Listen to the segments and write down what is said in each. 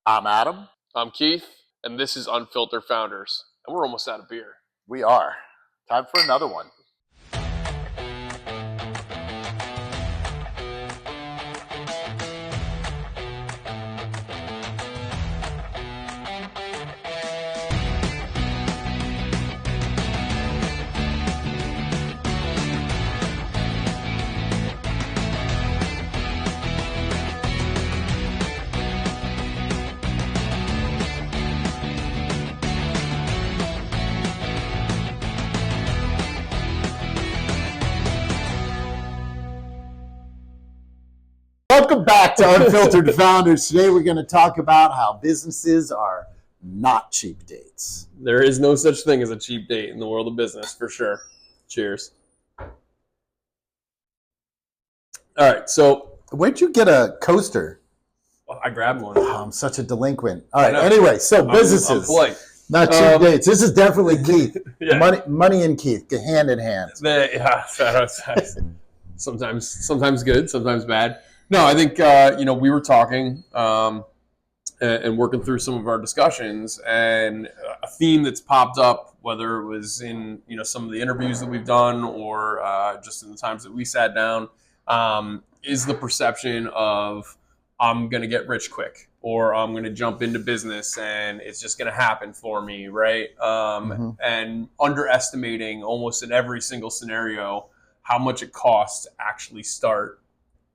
I'm Adam. I'm Keith, and this is Unfiltered Founders, and we're almost out of beer. We are. Time for another one. Welcome back to Unfiltered Founders. Today we're going to talk about how businesses are not cheap dates. There is no such thing as a cheap date in the world of business, for sure. Cheers. All right, so... Where'd you get a coaster? I grabbed one. Oh, I'm such a delinquent. All right, anyway, so businesses, I'm not cheap dates. This is definitely Keith. Yeah. Money and Keith, hand in hand. Sometimes good, sometimes bad. No, I think, we were talking and working through some of our discussions, and a theme that's popped up, whether it was in, some of the interviews that we've done or just in the times that we sat down, is the perception of I'm going to get rich quick, or I'm going to jump into business and it's just going to happen for me, right? And underestimating almost in every single scenario how much it costs to actually start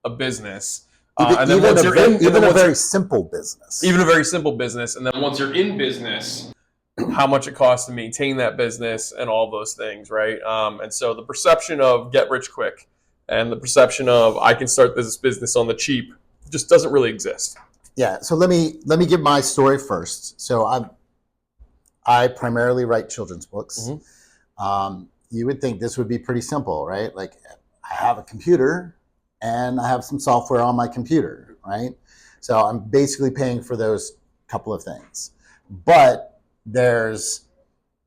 a business. And then once you're in, even a very simple business. Even a very simple business. And then once you're in business, how much it costs to maintain that business and all those things, right? And so the perception of get rich quick and the perception of I can start this business on the cheap just doesn't really exist. Yeah. So let me give my story first. So I primarily write children's books. Mm-hmm. You would think this would be pretty simple, right? Like I have a computer and I have some software on my computer, right? So I'm basically paying for those couple of things. But there's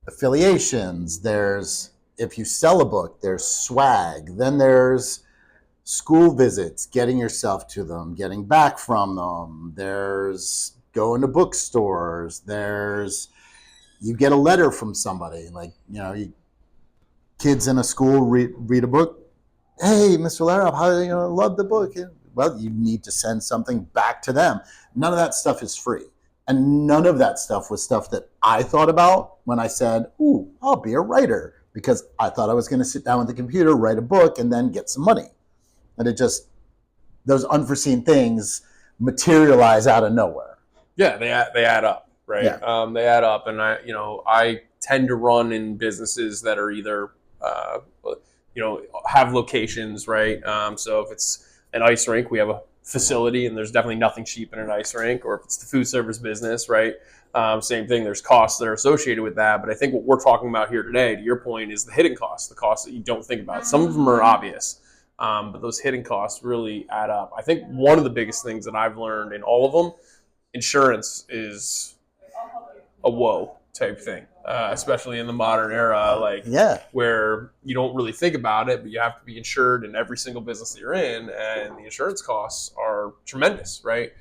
affiliations, there's, if you sell a book, there's swag, then there's school visits, getting yourself to them, getting back from them, there's going to bookstores, there's, you get a letter from somebody, like, kids in a school read a book. Hey, Mr. Larab, how love the book? Well, you need to send something back to them. None of that stuff is free. And none of that stuff was stuff that I thought about when I said, ooh, I'll be a writer, because I thought I was going to sit down with the computer, write a book, and then get some money. And it just, those unforeseen things materialize out of nowhere. Yeah, they add up, right? Yeah. They add up. And I tend to run in businesses that are either, have locations, right? So if it's an ice rink, we have a facility, and there's definitely nothing cheap in an ice rink. Or if it's the food service business, right? Same thing. There's costs that are associated with that. But I think what we're talking about here today, to your point, is the hidden costs, the costs that you don't think about. Some of them are obvious, but those hidden costs really add up. I think one of the biggest things that I've learned in all of them, insurance is a whoa type thing. Especially in the modern era, where you don't really think about it, but you have to be insured in every single business that you're in, and the insurance costs are tremendous, right?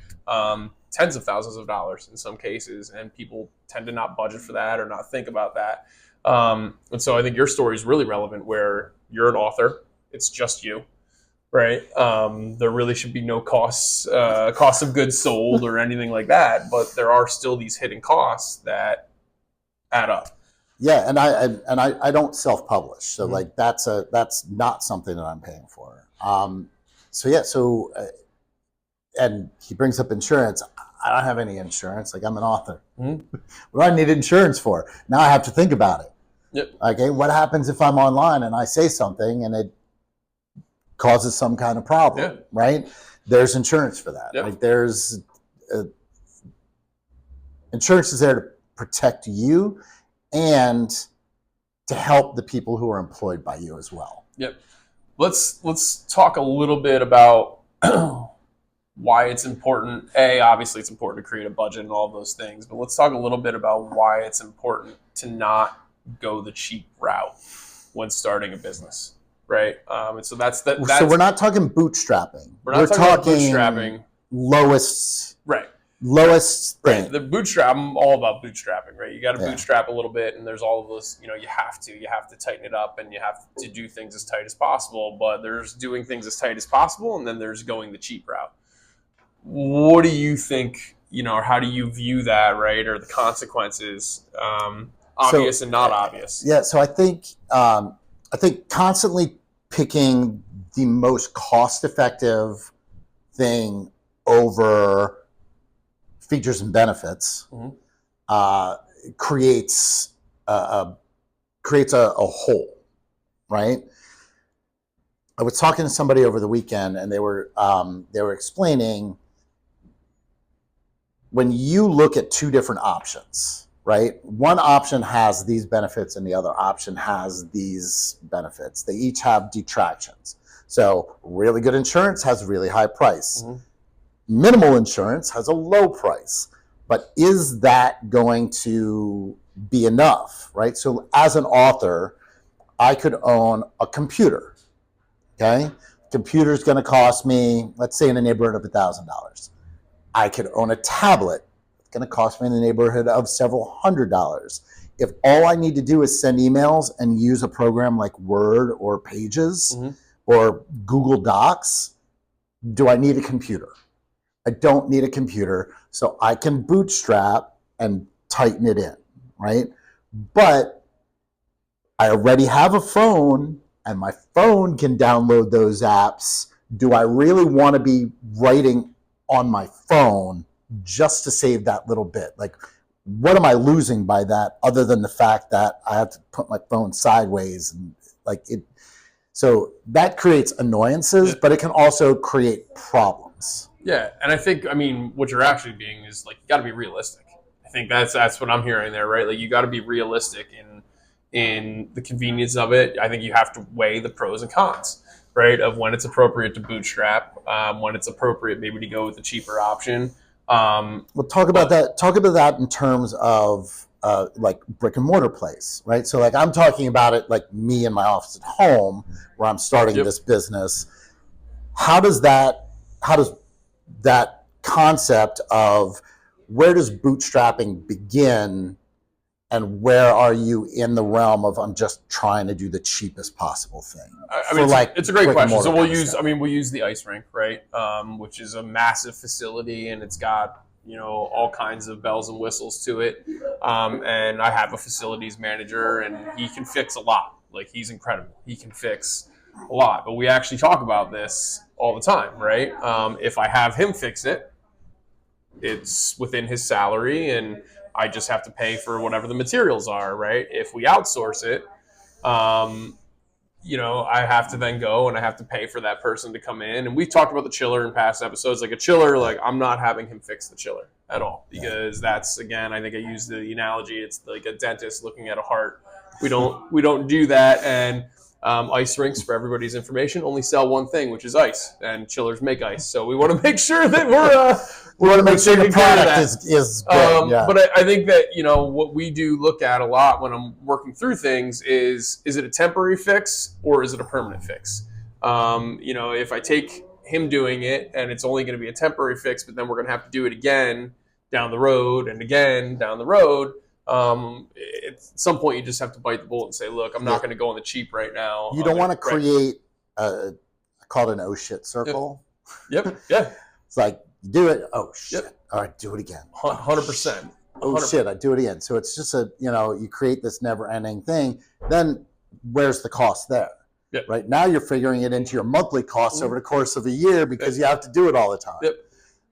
Tens of thousands of dollars in some cases, and people tend to not budget for that or not think about that. And so I think your story is really relevant, where you're an author, it's just you, right? There really should be no costs of goods sold or anything like that, but there are still these hidden costs that add up. Yeah, and I don't self-publish, so mm-hmm. That's not something that I'm paying for. And he brings up insurance. I don't have any insurance. Like, I'm an author. Mm-hmm. What do I need insurance for? Now I have to think about it. Yep. Okay, what happens if I'm online and I say something and it causes some kind of problem? Yeah. Right? There's insurance for that. Yep. Like, there's insurance is there to protect you and to help the people who are employed by you as well. Yep. Let's talk a little bit about why it's important. Obviously it's important to create a budget and all those things, but let's talk a little bit about why it's important to not go the cheap route when starting a business, right? And so that's so we're not talking bootstrapping. We're talking bootstrapping. Lowest. Right. lowest thing. Right. The bootstrap, I'm all about bootstrapping, right? You got to Yeah. bootstrap a little bit, and there's all of those, you have to tighten it up, and you have to do things as tight as possible, but there's doing things as tight as possible, and then there's going the cheap route. What do you think, or how do you view that, right? Or the consequences, obvious and not obvious? Yeah. So I think constantly picking the most cost-effective thing over features and benefits creates a hole, right? I was talking to somebody over the weekend, and they were explaining, when you look at two different options, right? One option has these benefits and the other option has these benefits. They each have detractions. So really good insurance has a really high price. Minimal insurance has a low price. But is that going to be enough, right? So as an author, I could own a computer, okay? Computer's going to cost me, let's say, in the neighborhood of $1,000. I could own a tablet. It's going to cost me in the neighborhood of several $100s. If all I need to do is send emails and use a program like Word or Pages or Google Docs, do I need a computer? I don't need a computer, so I can bootstrap and tighten it in, right? But I already have a phone, and my phone can download those apps. Do I really want to be writing on my phone just to save that little bit? Like, what am I losing by that, other than the fact that I have to put my phone sideways and so that creates annoyances, but it can also create problems. Yeah, and I think, what you're actually being is, like, you got to be realistic. I think that's what I'm hearing there, right? Like, you got to be realistic in the convenience of it. I think you have to weigh the pros and cons, right? Of when it's appropriate to bootstrap, when it's appropriate maybe to go with the cheaper option. We'll talk about that. Talk about that in terms of like brick and mortar place, right? So like I'm talking about it like me in my office at home where I'm starting this business. How does that concept of where does bootstrapping begin, and where are you in the realm of I'm just trying to do the cheapest possible thing? It's a great question. So we'll use the ice rink, right? Which is a massive facility, and it's got all kinds of bells and whistles to it. And I have a facilities manager, and he can fix a lot. Like, he's incredible. He can fix a lot. But we actually talk about this all the time, right? If I have him fix it, it's within his salary, and I just have to pay for whatever the materials are, right? If we outsource it, I have to then go and I have to pay for that person to come in. And we've talked about the chiller in past episodes. Like, a chiller, like, I'm not having him fix the chiller at all, because that's, again, I think I used the analogy. It's like a dentist looking at a heart. We don't do that. And ice rinks, for everybody's information, only sell one thing, which is ice, and chillers make ice. So we want to make sure that we want to make sure the product is good. But I think that what we do look at a lot when I'm working through things is it a temporary fix or is it a permanent fix? If I take him doing it and it's only going to be a temporary fix, but then we're going to have to do it again down the road and again down the road. At some point, you just have to bite the bullet and say, look, I'm not going to go on the cheap right now. You don't want to create I call it an oh shit circle. Yep. Yeah. It's like, do it. Oh shit. Yep. All right, do it again. 100%. Oh shit, I do it again. So it's just you create this never ending thing. Then where's the cost there? Yep. Right now you're figuring it into your monthly costs over the course of a year because you have to do it all the time. Yep.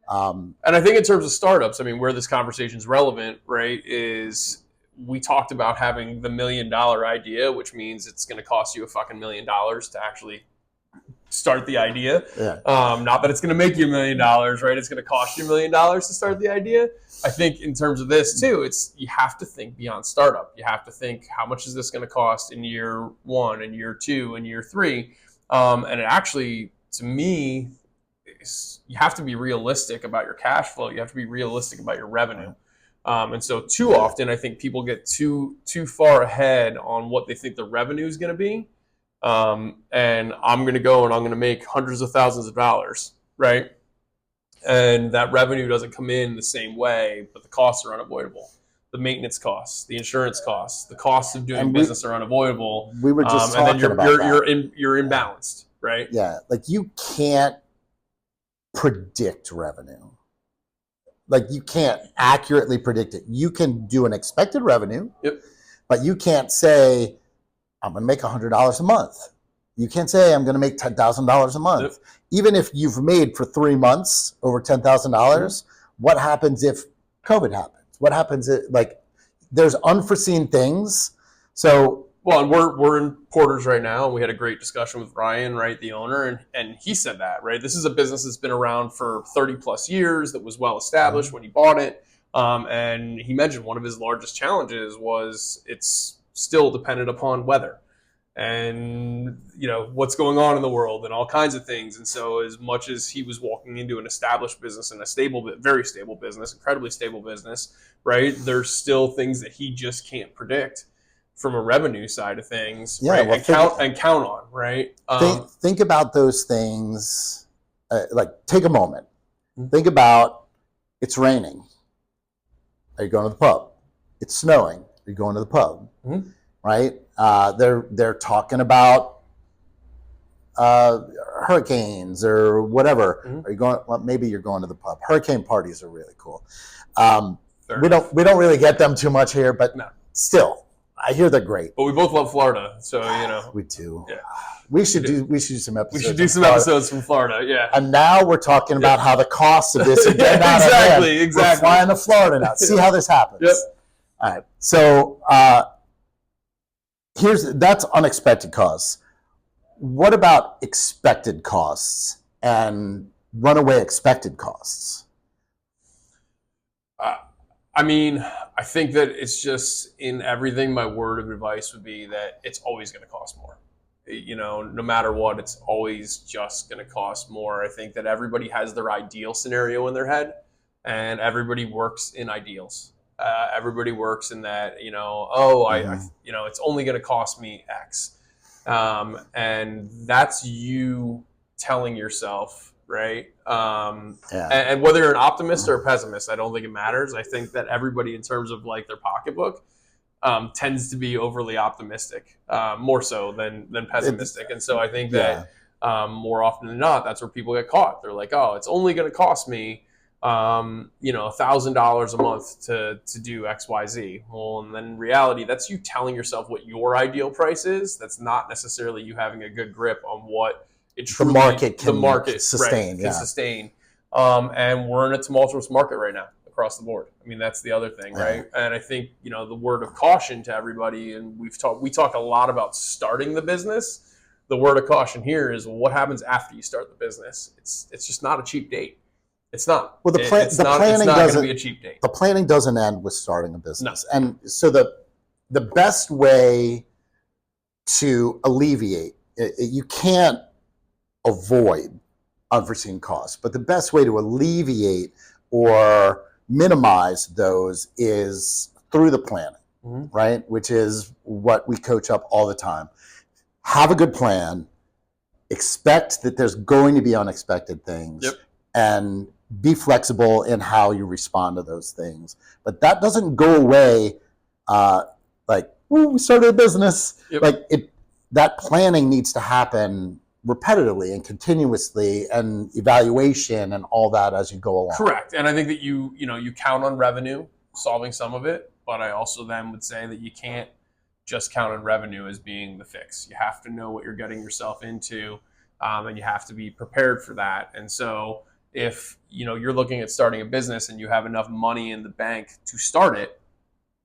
And I think in terms of startups, where this conversation is relevant, right, is we talked about having the $1 million idea, which means it's going to cost you a fucking $1 million to actually start the idea. Yeah. Not that it's going to make you $1 million, right? It's going to cost you $1 million to start the idea. I think in terms of this too, you have to think beyond startup. You have to think, how much is this going to cost in year 1 and year 2 and year 3? And it actually, to me, you have to be realistic about your cash flow. You have to be realistic about your revenue. And so too often, I think people get too far ahead on what they think the revenue is going to be. And I'm going to go and I'm going to make hundreds of thousands of dollars, right? and that revenue doesn't come in the same way, but the costs are unavoidable. The maintenance costs, the insurance costs, the costs of doing business are unavoidable. We were just and then talking about that. You're imbalanced, right? Yeah, like you can't predict revenue. Like you can't accurately predict it. You can do an expected revenue, but you can't say, I'm going to make $100 a month. You can't say, I'm going to make $10,000 a month. Even if you've made for 3 months over $10,000, what happens if COVID happens? What happens if, like, there's unforeseen things. So, well, and we're in Porter's right now, and we had a great discussion with Ryan, right, the owner, and he said that, right, this is a business that's been around for 30 plus years, that was well established when he bought it, and he mentioned one of his largest challenges was it's still dependent upon weather and what's going on in the world and all kinds of things. And so as much as he was walking into an established business and a stable, very stable business, incredibly stable business, right, there's still things that he just can't predict from a revenue side of things, right? Well, and count on, right? Think about those things. Like, take a moment. Think about, it's raining. Are you going to the pub? It's snowing. Are you going to the pub? Right? They're talking about hurricanes or whatever. Are you going? Well, maybe you're going to the pub. Hurricane parties are really cool. We don't really get them too much here, but still, I hear they're great. But we both love Florida, so we do. Yeah. We should do some episodes. We should do some episodes from Florida, yeah. And now we're talking about how the cost of this is getting out of hand. Exactly. We're flying to Florida now. See how this happens. Yep. All right. So that's unexpected costs. What about expected costs and runaway expected costs? I mean, I think that it's just in everything, my word of advice would be that it's always going to cost more. No matter what, it's always just going to cost more. I think that everybody has their ideal scenario in their head, and everybody works in ideals. Everybody works in that, it's only going to cost me X. And that's you telling yourself, right? And whether you're an optimist or a pessimist, I don't think it matters. I think that everybody, in terms of like their pocketbook, tends to be overly optimistic, more so than pessimistic. And so I think that more often than not, that's where people get caught. They're like, oh, it's only going to cost me $1,000 a month to do X, Y, Z. Well, and then in reality, that's you telling yourself what your ideal price is. That's not necessarily you having a good grip on what the market can sustain. Can sustain. And we're in a tumultuous market right now across the board. I mean, that's the other thing, right? And I think, the word of caution to everybody, and we talk a lot about starting the business. The word of caution here is what happens after you start the business. It's just not a cheap date. It's not. Well, it's not going to be a cheap date. The planning doesn't end with starting a business. No. And so the best way to alleviate, you can't avoid unforeseen costs, but the best way to alleviate or minimize those is through the planning, right? Which is what we coach up all the time. Have a good plan, expect that there's going to be unexpected things, and be flexible in how you respond to those things. But that doesn't go away we started a business. That planning needs to happen repetitively and continuously, and evaluation and all that as you go along. Correct. And I think that you count on revenue solving some of it, but I also then would say that you can't just count on revenue as being the fix. You have to know what you're getting yourself into, and you have to be prepared for that. And so if you're looking at starting a business and you have enough money in the bank to start it,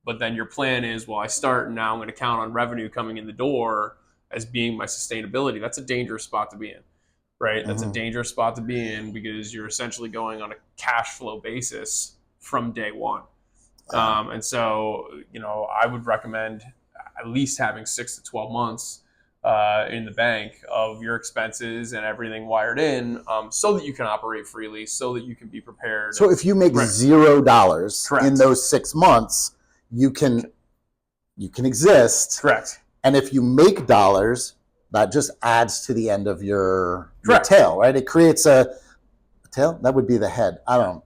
but then your plan is, well, I start and now I'm going to count on revenue coming in the door as being my sustainability, that's a dangerous spot to be in, right? That's a dangerous spot to be in, because you're essentially going on a cash flow basis from day one. And so, I would recommend at least having 6 to 12 months in the bank of your expenses and everything wired in, so that you can operate freely, so that you can be prepared. So if you make $0 in those 6 months, you can exist. Correct. And if you make dollars, that just adds to the end of your tail, right? It creates a tail? That would be the head. I don't.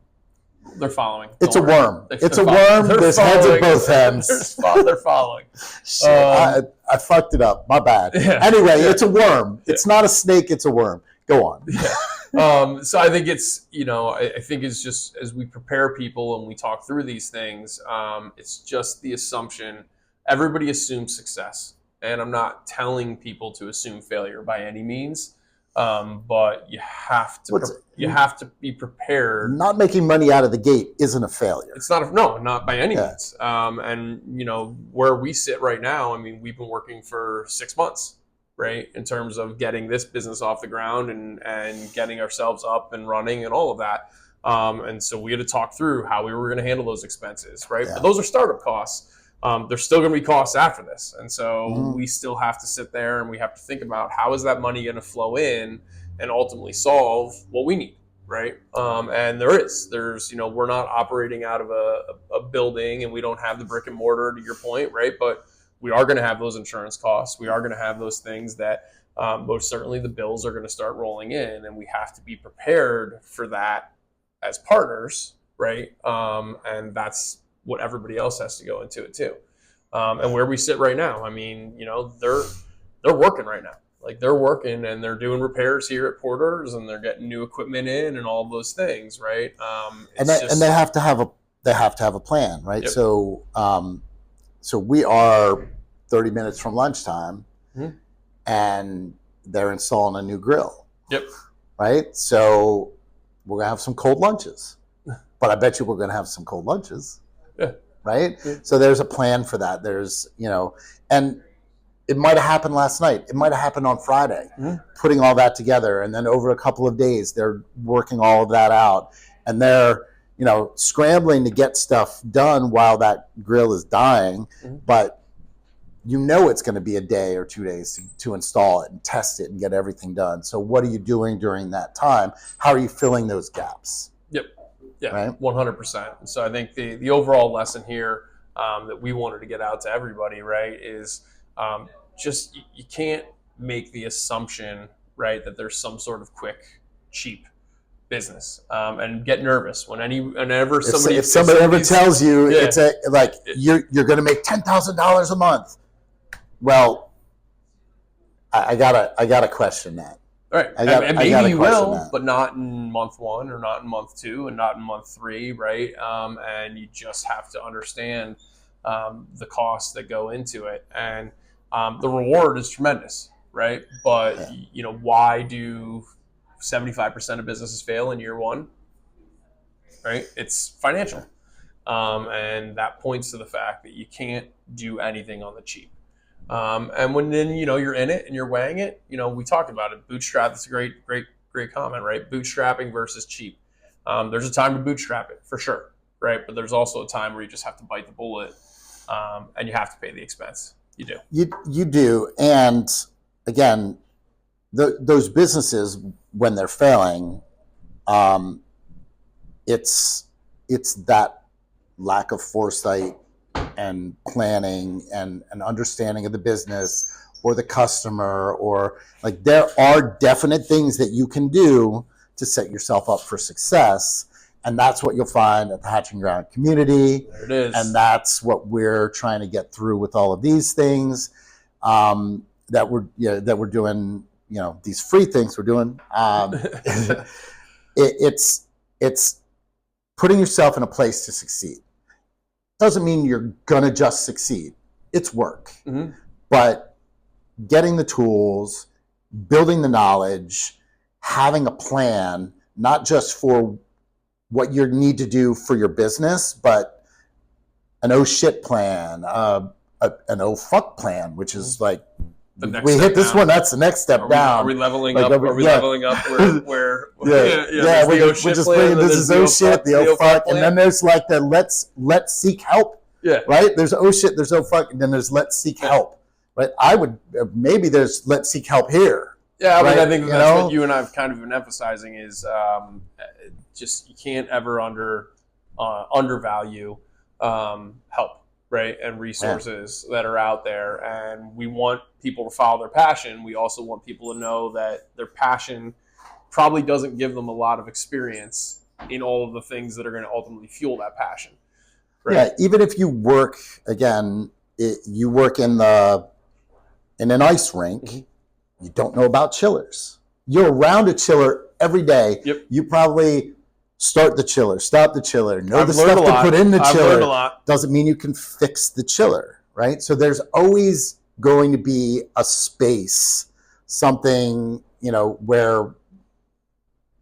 They're following. It's Don't a worry. worm. It's a worm. There's heads at both ends. They're following. Shit, I fucked it up. My bad. Yeah. Anyway, it's a worm. It's not a snake. It's a worm. Go on. Yeah. So I think it's, I think it's just as we prepare people and we talk through these things, it's just the assumption. Everybody assumes success. And I'm not telling people to assume failure by any means. But you have to be prepared. Not making money out of the gate isn't a failure. It's not not by any means. And where we sit right now, I mean, we've been working for 6 months, right, in terms of getting this business off the ground and getting ourselves up and running and all of that. And so we had to talk through how we were going to handle those expenses, right? Yeah. But those are startup costs. There's still going to be costs after this. And so we still have to sit there and we have to think about how is that money going to flow in and ultimately solve what we need, right? And there's, we're not operating out of a building and we don't have the brick and mortar, to your point, right? But we are going to have those insurance costs. We are going to have those things that most certainly the bills are going to start rolling in, and we have to be prepared for that as partners, right? And that's what everybody else has to go into it too. And where we sit right now, I mean, they're working right now. Like they're working and they're doing repairs here at Porter's and they're getting new equipment in and all those things, right? And they have to have a plan, right? Yep. So we are 30 minutes from lunchtime, and they're installing a new grill. Yep. Right. So we're gonna have some cold lunches, but I bet you we're gonna have some cold lunches. Yeah. Right. Yeah. So there's a plan for that. There's, and it might have happened last night. It might have happened on Friday, putting all that together. And then over a couple of days, they're working all of that out. And they're, scrambling to get stuff done while that grill is dying. But it's going to be a day or 2 days to install it and test it and get everything done. So what are you doing during that time? How are you filling those gaps? Yep. Yeah, right? 100%. So I think the overall lesson here that we wanted to get out to everybody, right, is just you can't make the assumption, right, that there's some sort of quick, cheap business and get nervous whenever somebody ever tells you it's you're going to make $10,000 a month. Well, I gotta question that. Right. And maybe you will, but not in month 1 or not in month 2 and not in month 3, right? And you just have to understand the costs that go into it. And the reward is tremendous, right? But, why do 75% of businesses fail in year 1? Right? It's financial. And that points to the fact that you can't do anything on the cheap. And when then, you're in it and you're weighing it, we talked about it. Bootstrap, that's a great comment, right? Bootstrapping versus cheap. There's a time to bootstrap it for sure, right? But there's also a time where you just have to bite the bullet and you have to pay the expense. You do. You do. And again, those businesses, when they're failing, it's that lack of foresight and planning and an understanding of the business or the customer, or like there are definite things that you can do to set yourself up for success. And that's what you'll find at the Hatching Ground community. There it is. And that's what we're trying to get through with all of these things that we're doing, these free things we're doing. It's putting yourself in a place to succeed. Doesn't mean you're gonna just succeed. It's work. But getting the tools, building the knowledge, having a plan, not just for what you need to do for your business, but an oh shit plan, an oh fuck plan, which is like, we hit this one, that's the next step down. Are we leveling up? Are we leveling up where we're just bringing this is oh shit, the oh fuck, and then there's like the let's seek help. Yeah. Right? There's oh shit, there's oh fuck, and then there's let's seek help. Right? I would maybe there's let's seek help here. Yeah, I mean, I think that's what you and I have kind of been emphasizing is just you can't ever undervalue help. Right, and resources that are out there, and we want people to follow their passion. We also want people to know that their passion probably doesn't give them a lot of experience in all of the things that are going to ultimately fuel that passion. Right? Yeah, even if you work, again, you work in an ice rink, you don't know about chillers. You're around a chiller every day. Yep. You probably start the chiller, stop the chiller, know I've the learned stuff a to lot. put in the I've chiller. learned a lot. Doesn't mean you can fix the chiller, right? So there's always going to be a space, something, where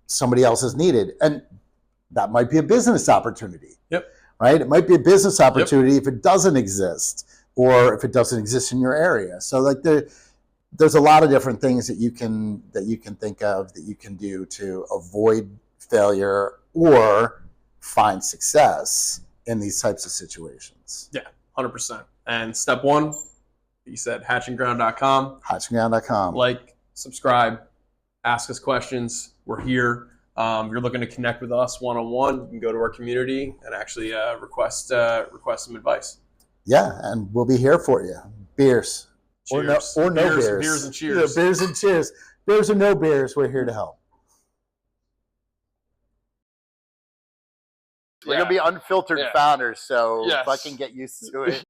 somebody else is needed. And that might be a business opportunity. Yep. Right? It might be a business opportunity if it doesn't exist, or if it doesn't exist in your area. So like there's a lot of different things that you can think of, that you can do to avoid failure or find success in these types of situations. Yeah, 100%. And step one, you said hatchingground.com. Hatchingground.com. Like, subscribe, ask us questions. We're here. If you're looking to connect with us one-on-one, you can go to our community and actually request some advice. Yeah, and we'll be here for you. Beers. Cheers. Or no beers. Beers and cheers. Yeah, beers and cheers. Beers or no beers, we're here to help. We're going to be unfiltered founders, so fucking get used to it.